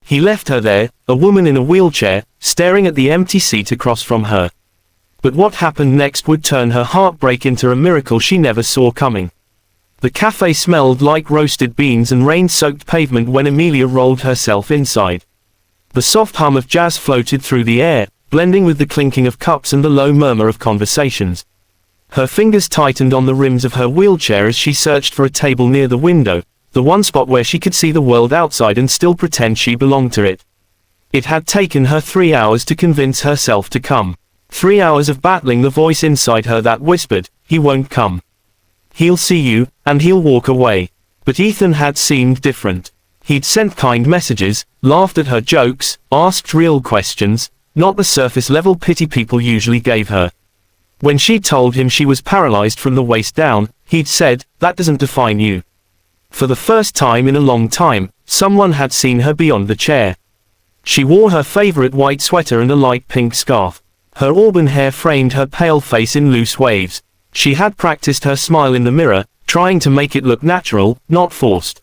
He left her there, a woman in a wheelchair, staring at the empty seat across from her. But what happened next would turn her heartbreak into a miracle she never saw coming. The cafe smelled like roasted beans and rain-soaked pavement when Amelia rolled herself inside. The soft hum of jazz floated through the air, blending with the clinking of cups and the low murmur of conversations. Her fingers tightened on the rims of her wheelchair as she searched for a table near the window, the one spot where she could see the world outside and still pretend she belonged to it. It had taken her 3 hours to convince herself to come. 3 hours of battling the voice inside her that whispered, "He won't come. He'll see you, and he'll walk away." But Ethan had seemed different. He'd sent kind messages, laughed at her jokes, asked real questions, not the surface-level pity people usually gave her. When she told him she was paralyzed from the waist down, he'd said, "That doesn't define you." For the first time in a long time, someone had seen her beyond the chair. She wore her favorite white sweater and a light pink scarf. Her auburn hair framed her pale face in loose waves. She had practiced her smile in the mirror, trying to make it look natural, not forced.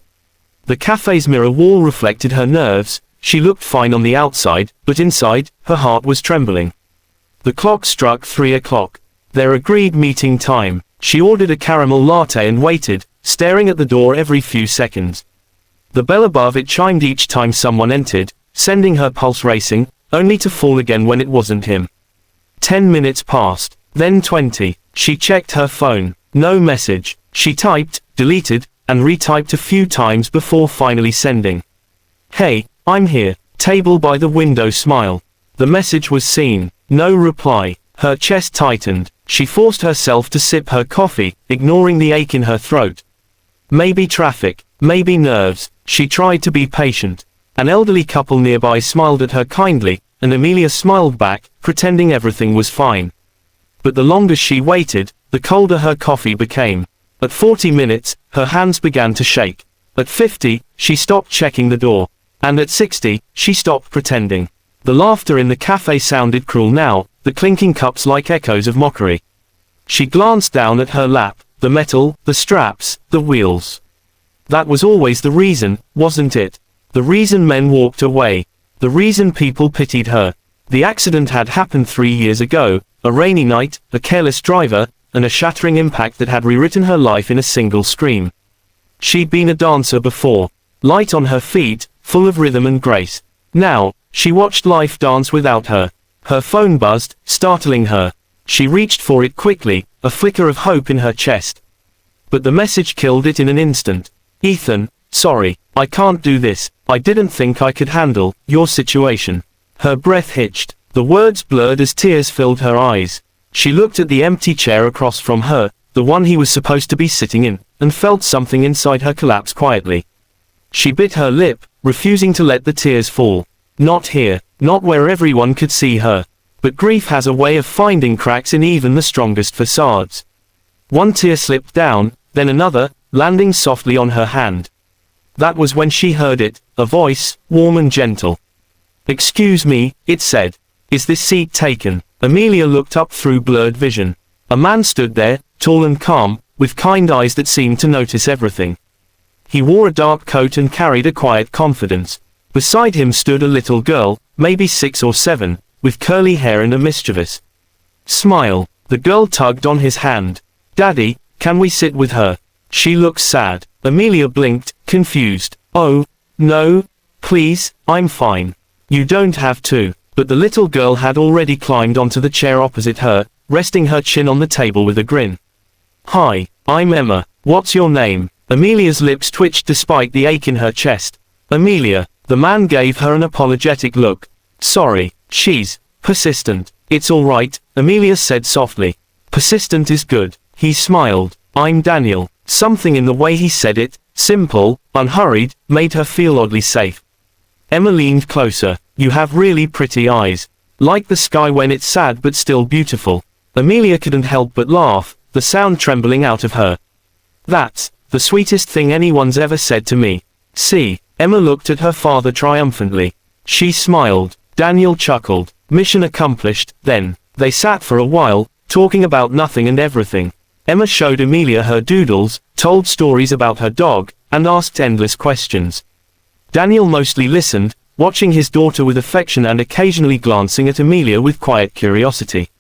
The cafe's mirror wall reflected her nerves. She looked fine on the outside, but inside, her heart was trembling. The clock struck 3 o'clock. Their agreed meeting time. She ordered a caramel latte and waited, staring at the door every few seconds. The bell above it chimed each time someone entered, sending her pulse racing, only to fall again when it wasn't him. 10 minutes passed, then 20. She checked her phone. No message. She typed, deleted, and retyped a few times before finally sending. "Hey, I'm here." Table by the window smile. The message was seen. No reply. Her chest tightened. She forced herself to sip her coffee, ignoring the ache in her throat. Maybe traffic, maybe nerves. She tried to be patient. An elderly couple nearby smiled at her kindly, and Amelia smiled back, pretending everything was fine. But the longer she waited, the colder her coffee became. At 40 minutes, her hands began to shake. At 50, she stopped checking the door. And at 60, she stopped pretending. The laughter in the cafe sounded cruel now, the clinking cups like echoes of mockery. She glanced down at her lap, the metal, the straps, the wheels. That was always the reason, wasn't it? The reason men walked away. The reason people pitied her. The accident had happened 3 years ago, a rainy night, a careless driver, and a shattering impact that had rewritten her life in a single scream. She'd been a dancer before, light on her feet, full of rhythm and grace. Now, she watched life dance without her. Her phone buzzed, startling her. She reached for it quickly, a flicker of hope in her chest. But the message killed it in an instant. "Ethan, sorry, I can't do this. I didn't think I could handle your situation." Her breath hitched. The words blurred as tears filled her eyes. She looked at the empty chair across from her, the one he was supposed to be sitting in, and felt something inside her collapse quietly. She bit her lip, refusing to let the tears fall. Not here, not where everyone could see her. But grief has a way of finding cracks in even the strongest facades. One tear slipped down, then another, landing softly on her hand. That was when she heard it, a voice, warm and gentle. "Excuse me," it said. "Is this seat taken?" Amelia looked up through blurred vision. A man stood there, tall and calm, with kind eyes that seemed to notice everything. He wore a dark coat and carried a quiet confidence. Beside him stood a little girl, maybe 6 or 7, with curly hair and a mischievous smile. The girl tugged on his hand. "Daddy, can we sit with her? She looks sad." Amelia blinked, confused. "Oh, no, please, I'm fine. You don't have to." But the little girl had already climbed onto the chair opposite her, resting her chin on the table with a grin. "Hi, I'm Emma. What's your name?" Amelia's lips twitched despite the ache in her chest. "Amelia." The man gave her an apologetic look. "Sorry, she's persistent." "It's all right," Amelia said softly. "Persistent is good." He smiled. "I'm Daniel." Something in the way he said it, simple, unhurried, made her feel oddly safe. Emma leaned closer. "You have really pretty eyes. Like the sky when it's sad but still beautiful." Amelia couldn't help but laugh, the sound trembling out of her. "That's the sweetest thing anyone's ever said to me." "See?" Emma looked at her father triumphantly. She smiled. Daniel chuckled. Mission accomplished. Then, they sat for a while, talking about nothing and everything. Emma showed Amelia her doodles, told stories about her dog, and asked endless questions. Daniel mostly listened, watching his daughter with affection and occasionally glancing at Amelia with quiet curiosity.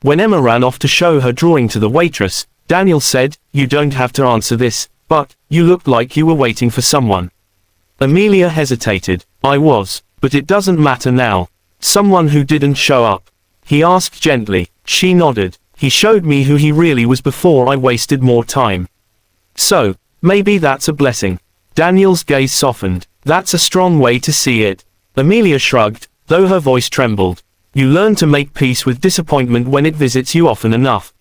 When Emma ran off to show her drawing to the waitress, Daniel said, "You don't have to answer this, but you looked like you were waiting for someone." Amelia hesitated. "I was, but it doesn't matter now." "Someone who didn't show up?" he asked gently. She nodded. "He showed me who he really was before I wasted more time." "So, maybe that's a blessing." Daniel's gaze softened. "That's a strong way to see it." Amelia shrugged, though her voice trembled. "You learn to make peace with disappointment when it visits you often enough."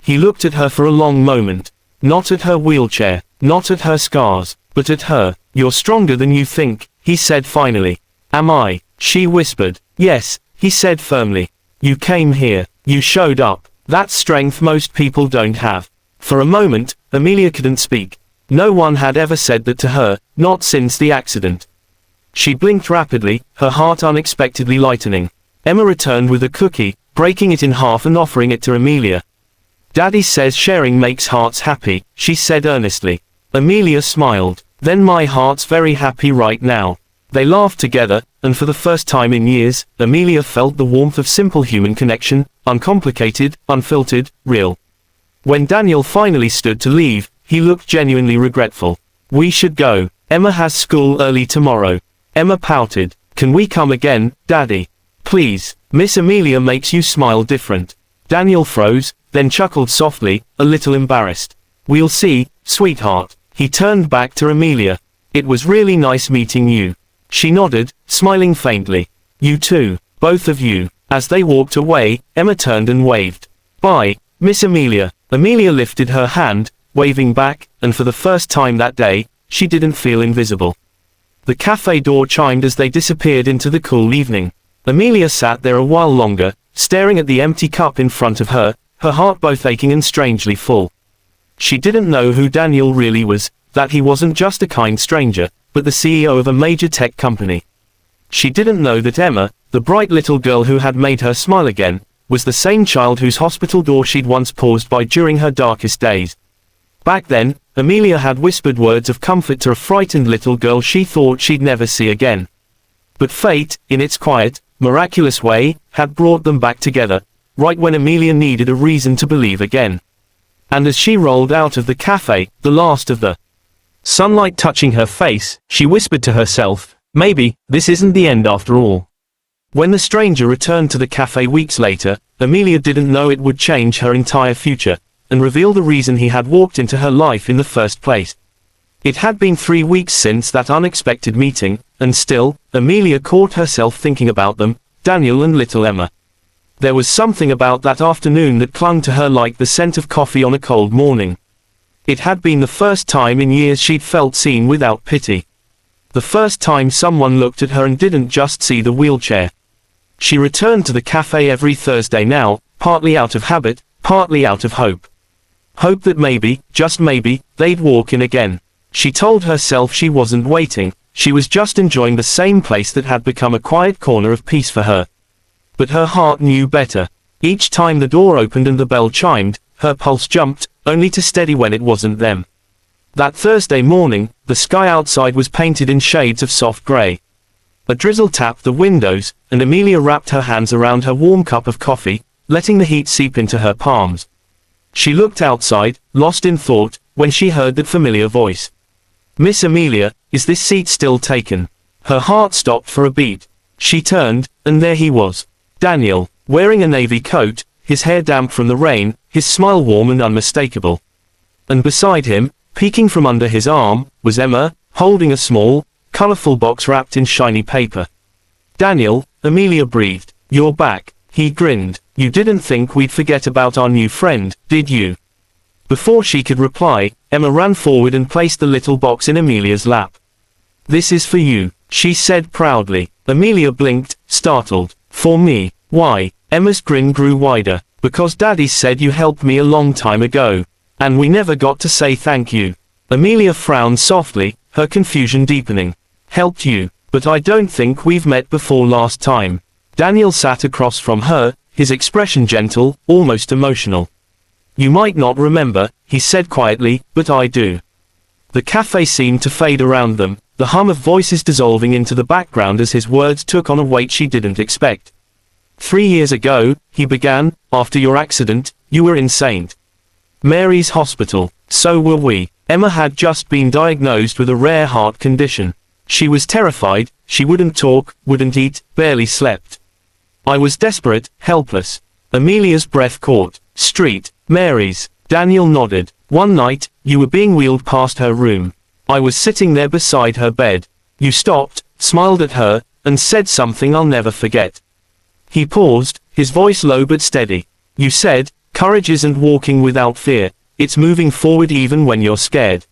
He looked at her for a long moment. Not at her wheelchair, not at her scars, but at her. "You're stronger than you think," he said finally. "Am I?" she whispered. "Yes," he said firmly. "You came here. You showed up. That's strength most people don't have." For a moment, Amelia couldn't speak. No one had ever said that to her, not since the accident. She blinked rapidly, her heart unexpectedly lightening. Emma returned with a cookie, breaking it in half and offering it to Amelia. "Daddy says sharing makes hearts happy," she said earnestly. Amelia smiled. "Then my heart's very happy right now." They laughed together, and for the first time in years, Amelia felt the warmth of simple human connection, uncomplicated, unfiltered, real. When Daniel finally stood to leave, he looked genuinely regretful. "We should go. Emma has school early tomorrow." Emma pouted. "Can we come again, Daddy? Please, Miss Amelia makes you smile different." Daniel froze, then chuckled softly, a little embarrassed. "We'll see, sweetheart." He turned back to Amelia. "It was really nice meeting you." She nodded, smiling faintly. "You too, both of you." As they walked away, Emma turned and waved. "Bye, Miss Amelia." Amelia lifted her hand, waving back, and for the first time that day, she didn't feel invisible. The cafe door chimed as they disappeared into the cool evening. Amelia sat there a while longer, staring at the empty cup in front of her, her heart both aching and strangely full. She didn't know who Daniel really was, that he wasn't just a kind stranger, but the CEO of a major tech company. She didn't know that Emma, the bright little girl who had made her smile again, was the same child whose hospital door she'd once paused by during her darkest days. Back then, Amelia had whispered words of comfort to a frightened little girl she thought she'd never see again. But fate, in its quiet, miraculous way, had brought them back together, right when Amelia needed a reason to believe again. And as she rolled out of the cafe, the last of the sunlight touching her face, she whispered to herself, "Maybe, this isn't the end after all." When the stranger returned to the cafe weeks later, Amelia didn't know it would change her entire future, and reveal the reason he had walked into her life in the first place. It had been 3 weeks since that unexpected meeting, and still, Amelia caught herself thinking about them, Daniel and little Emma. There was something about that afternoon that clung to her like the scent of coffee on a cold morning. It had been the first time in years she'd felt seen without pity. The first time someone looked at her and didn't just see the wheelchair. She returned to the cafe every Thursday now, partly out of habit, partly out of hope. Hope that maybe, just maybe, they'd walk in again. She told herself she wasn't waiting, she was just enjoying the same place that had become a quiet corner of peace for her. But her heart knew better. Each time the door opened and the bell chimed, her pulse jumped, only to steady when it wasn't them. That Thursday morning, the sky outside was painted in shades of soft grey. A drizzle tapped the windows, and Amelia wrapped her hands around her warm cup of coffee, letting the heat seep into her palms. She looked outside, lost in thought, when she heard that familiar voice. "Miss Amelia, is this seat still taken?" Her heart stopped for a beat. She turned, and there he was. Daniel, wearing a navy coat, his hair damp from the rain, his smile warm and unmistakable. And beside him, peeking from under his arm, was Emma, holding a small, colorful box wrapped in shiny paper. "Daniel," Amelia breathed. "You're back." He grinned. "You didn't think we'd forget about our new friend, did you?" Before she could reply, Emma ran forward and placed the little box in Amelia's lap. "This is for you," she said proudly. Amelia blinked, startled. "For me? Why?" Emma's grin grew wider. "Because Daddy said you helped me a long time ago. And we never got to say thank you." Amelia frowned softly, her confusion deepening. "Helped you? But I don't think we've met before last time." Daniel sat across from her, his expression gentle, almost emotional. "You might not remember," he said quietly, "but I do." The cafe seemed to fade around them, the hum of voices dissolving into the background as his words took on a weight she didn't expect. 3 years ago, he began, after your accident, you were in St. Mary's Hospital. So were we. Emma had just been diagnosed with a rare heart condition. She was terrified, she wouldn't talk, wouldn't eat, barely slept. I was desperate, helpless. Amelia's breath caught. Street, Mary's. Daniel nodded. One night, you were being wheeled past her room. I was sitting there beside her bed. You stopped, smiled at her, and said something I'll never forget. He paused, his voice low but steady. You said, courage isn't walking without fear, it's moving forward even when you're scared.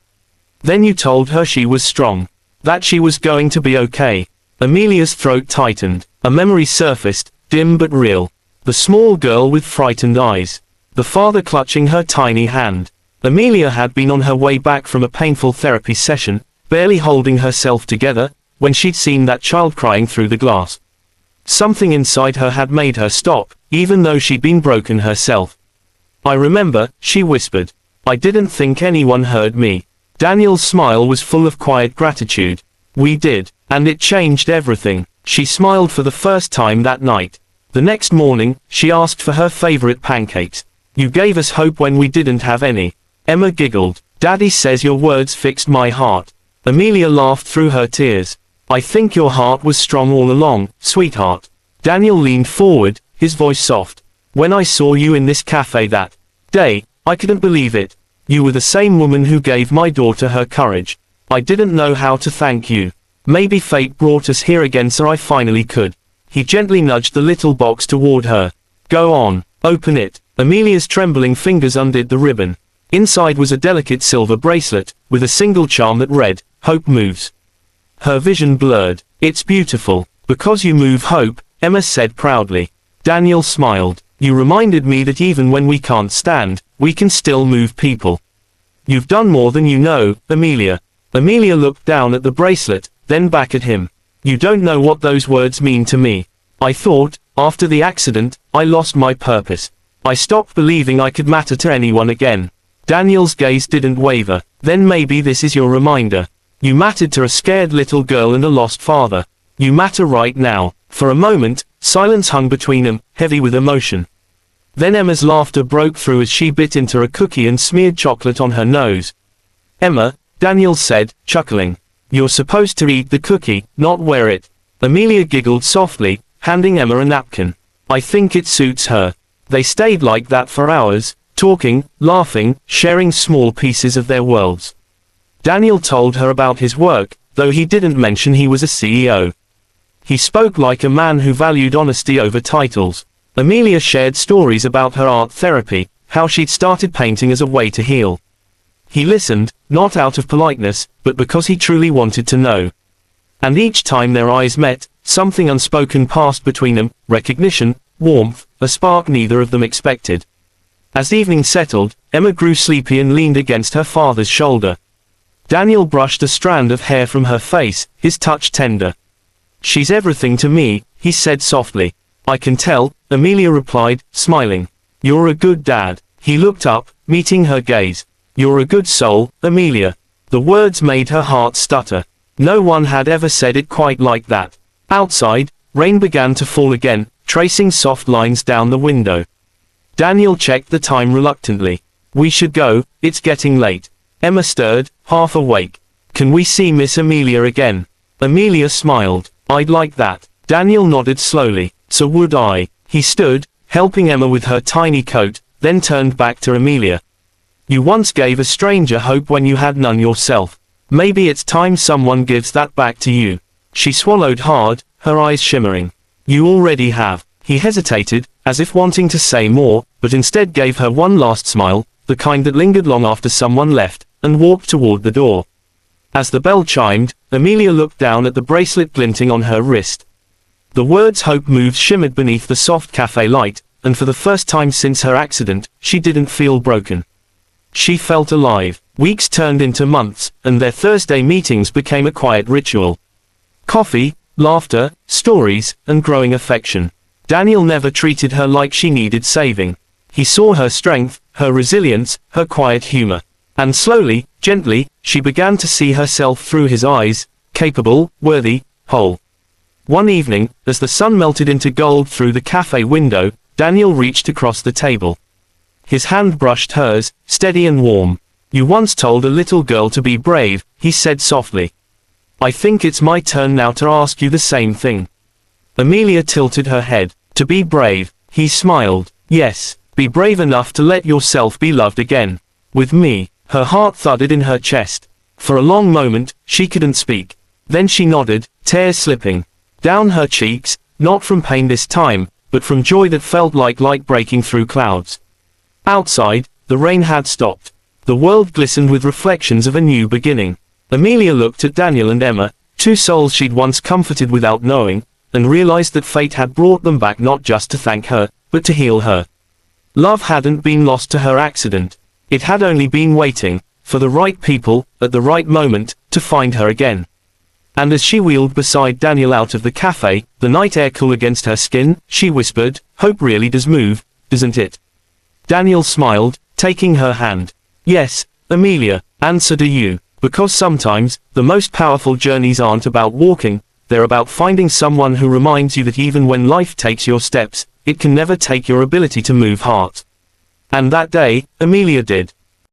Then you told her she was strong. That she was going to be okay. Amelia's throat tightened. A memory surfaced, dim but real. The small girl with frightened eyes. The father clutching her tiny hand. Amelia had been on her way back from a painful therapy session, barely holding herself together, when she'd seen that child crying through the glass. Something inside her had made her stop, even though she'd been broken herself. I remember, she whispered. I didn't think anyone heard me. Daniel's smile was full of quiet gratitude. We did, and it changed everything. She smiled for the first time that night. The next morning, she asked for her favorite pancakes. You gave us hope when we didn't have any. Emma giggled. Daddy says your words fixed my heart. Amelia laughed through her tears. I think your heart was strong all along, sweetheart. Daniel leaned forward, his voice soft. When I saw you in this cafe that day, I couldn't believe it. You were the same woman who gave my daughter her courage. I didn't know how to thank you. Maybe fate brought us here again so I finally could. He gently nudged the little box toward her. Go on, open it. Amelia's trembling fingers undid the ribbon. Inside was a delicate silver bracelet, with a single charm that read, Hope Moves. Her vision blurred. It's beautiful. Because you move hope, Emma said proudly. Daniel smiled. You reminded me that even when we can't stand, we can still move people. You've done more than you know, Amelia. Amelia looked down at the bracelet, then back at him. You don't know what those words mean to me. I thought, after the accident, I lost my purpose. I stopped believing I could matter to anyone again. Daniel's gaze didn't waver. Then maybe this is your reminder. You mattered to a scared little girl and a lost father. You matter right now. For a moment, silence hung between them, heavy with emotion. Then Emma's laughter broke through as she bit into a cookie and smeared chocolate on her nose. Emma, Daniel said, chuckling. You're supposed to eat the cookie, not wear it. Amelia giggled softly, handing Emma a napkin. I think it suits her. They stayed like that for hours, talking, laughing, sharing small pieces of their worlds. Daniel told her about his work, though he didn't mention he was a CEO. He spoke like a man who valued honesty over titles. Amelia shared stories about her art therapy, how she'd started painting as a way to heal. He listened, not out of politeness, but because he truly wanted to know. And each time their eyes met, something unspoken passed between them, recognition, warmth, a spark neither of them expected. As evening settled, Emma grew sleepy and leaned against her father's shoulder. Daniel brushed a strand of hair from her face, his touch tender. She's everything to me, he said softly. I can tell, Amelia replied, smiling. You're a good dad. He looked up, meeting her gaze. You're a good soul, Amelia. The words made her heart stutter. No one had ever said it quite like that. Outside, rain began to fall again, tracing soft lines down the window. Daniel checked the time reluctantly. We should go, it's getting late. Emma stirred, half awake. Can we see Miss Amelia again? Amelia smiled. I'd like that. Daniel nodded slowly. So would I. He stood, helping Emma with her tiny coat, then turned back to Amelia. You once gave a stranger hope when you had none yourself. Maybe it's time someone gives that back to you. She swallowed hard, her eyes shimmering. You already have. He hesitated, as if wanting to say more, but instead gave her one last smile, the kind that lingered long after someone left, and walked toward the door. As the bell chimed, Amelia looked down at the bracelet glinting on her wrist. The words Hope Moves shimmered beneath the soft cafe light, and for the first time since her accident, she didn't feel broken. She felt alive. Weeks turned into months, and their Thursday meetings became a quiet ritual. Coffee, laughter, stories, and growing affection. Daniel never treated her like she needed saving. He saw her strength, her resilience, her quiet humor. And slowly, gently, she began to see herself through his eyes, capable, worthy, whole. One evening, as the sun melted into gold through the cafe window, Daniel reached across the table. His hand brushed hers, steady and warm. "You once told a little girl to be brave," he said softly. "I think it's my turn now to ask you the same thing." Amelia tilted her head. "To be brave," he smiled. "Yes, be brave enough to let yourself be loved again. With me." Her heart thudded in her chest. For a long moment, she couldn't speak. Then she nodded, tears slipping down her cheeks, not from pain this time, but from joy that felt like light breaking through clouds. Outside, the rain had stopped. The world glistened with reflections of a new beginning. Amelia looked at Daniel and Emma, two souls she'd once comforted without knowing, and realized that fate had brought them back not just to thank her, but to heal her. Love hadn't been lost to her accident. It had only been waiting, for the right people, at the right moment, to find her again. And as she wheeled beside Daniel out of the cafe, the night air cool against her skin, she whispered, "Hope really does move, doesn't it?" Daniel smiled, taking her hand. "Yes, Amelia, and so do you, because sometimes, the most powerful journeys aren't about walking, they're about finding someone who reminds you that even when life takes your steps, it can never take your ability to move heart." And that day, Amelia did.